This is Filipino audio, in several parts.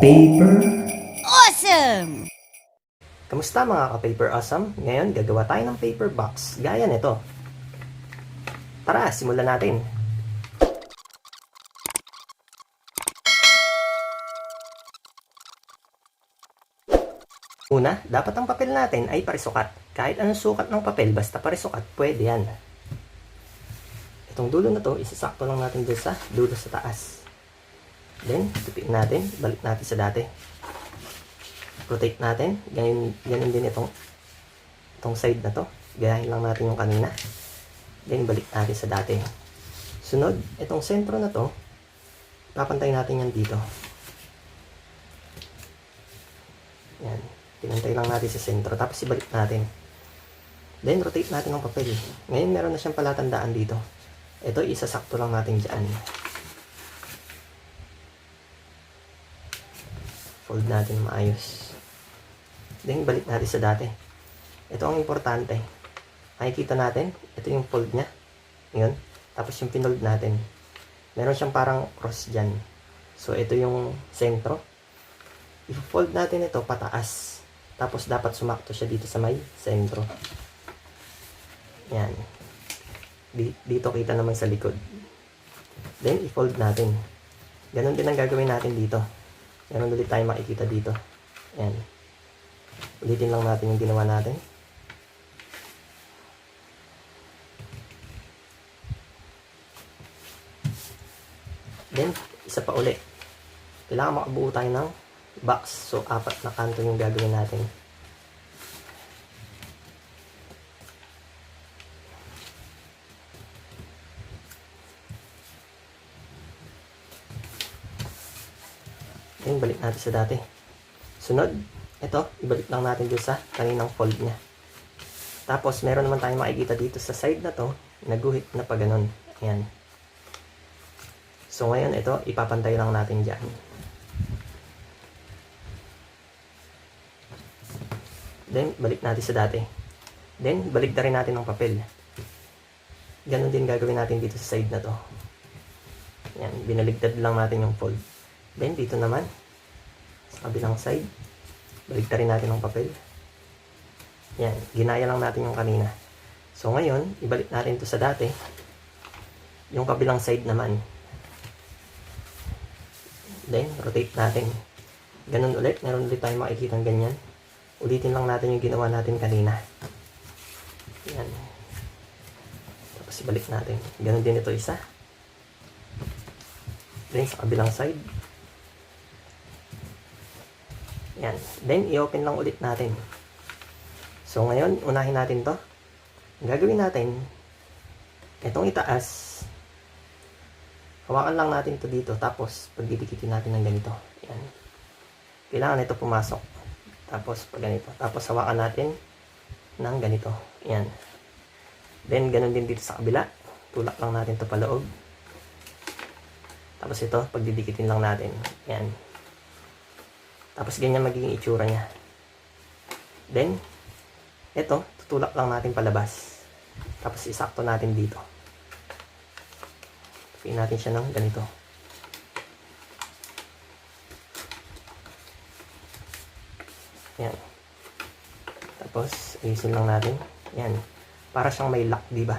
Paper. Awesome! Kamusta mga ka-Paper Awesome? Ngayon, gagawa tayo ng paper box. Gaya nito. Tara, simulan natin. Una, dapat ang papel natin ay parisukat. Kahit anong sukat ng papel, basta parisukat, pwede yan. Itong dulo na to, isasakto lang natin dun sa dulo sa taas. Then, tupiin natin, balik natin sa dati. Rotate natin, ganyan din itong side na to. Gayahin lang natin yung kanina. Then, balik natin sa dati. Sunod, itong sentro na to, papantay natin yan dito. Yan, pinantay lang natin sa sentro, tapos ibalik natin. Then, rotate natin ang papel. Ngayon, meron na siyang palatandaan dito. Ito, isasakto lang natin dyan. Fold natin maayos. Then, balik natin sa dati. Ito ang importante. Makikita natin, ito yung fold niya. Yun. Tapos yung pinold natin. Meron siyang parang cross dyan. So, ito yung sentro. I-fold natin ito pataas. Tapos, dapat sumakto siya dito sa may sentro. Yan. Dito kita naman sa likod. Then, i-fold natin. Ganon din ang gagawin natin dito. Meron ulit tayo makikita dito. Yan. Ulitin lang natin yung ginawa natin. Then, isa pa uli. Kailangan makabuo tayo ng box. So, 4 na kanto yung gagawin natin. Then, balik natin sa dati. Sunod, ito, ibalik lang natin dun sa kaninang fold niya. Tapos, meron naman tayong makikita dito sa side na to, naguhit na pa ganun. Ayan. So, ngayon, ito, ipapantay lang natin dyan. Then, balik natin sa dati. Then, balik na rin natin ng papel. Ganon din gagawin natin dito sa side na to. Ayan, binaligtad lang natin yung fold. Then, dito naman, sa kabilang side, baligtad rin natin ng papel. Yan, ginaya lang natin yung kanina. So, ngayon, ibalik natin to sa dati. Yung kabilang side naman. Then, rotate natin. Ganun ulit, meron ulit tayong makikita ng ganyan. Ulitin lang natin yung ginawa natin kanina. Yan. Tapos, ibalik natin. Ganun din ito isa. Then, sa kabilang side. Yan. Then, i-open lang ulit natin. So, ngayon, unahin natin to. Ang gagawin natin, itong itaas, hawakan lang natin to dito. Tapos, pagdidikitin natin ng ganito. Yan. Kailangan ito pumasok. Tapos, pag ganito. Tapos, hawakan natin ng ganito. Yan. Then, ganun din dito sa kabila. Tulak lang natin to paloob. Tapos, ito, pagdidikitin lang natin. Yan. Tapos ganyan magiging itsura niya. Then, ito, tutulak lang natin palabas. Tapos isakto natin dito. Tupiin natin siya ng ganito. Yan. Tapos, ayusin lang natin. Yan. Para siyang may lock, di ba?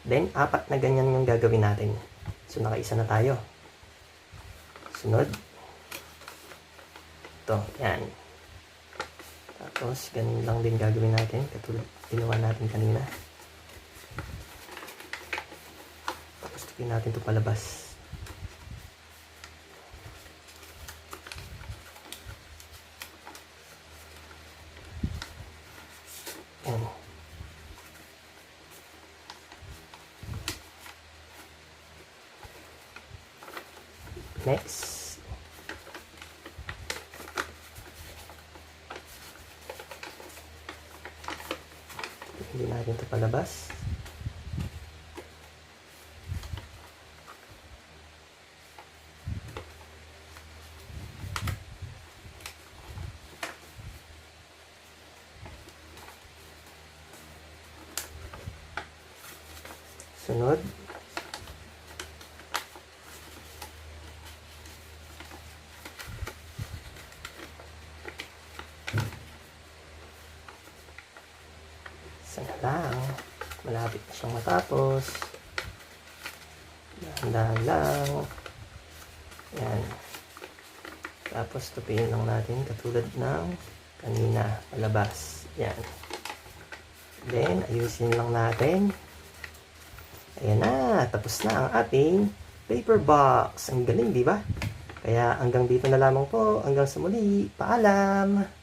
Then, 4 na ganyan yung gagawin natin. So, nakaisa na tayo. Sunod. Ito, yan. Tapos, ganun lang din gagawin natin. Katulad, ginawa natin kanina. Tapos, tupin natin ito palabas. Yan. Next. Hindi natin ito palabas. Sunod. malapit na siyang matapos. Dahan-dahan lang. Yan. Tapos tupiin lang natin katulad ng kanina palabas. Yan. Then ayusin lang natin. Ayan na, tapos na ang ating paper box. Ang galing, di ba? Kaya hanggang dito na lamang po. Hanggang sa muli. Paalam!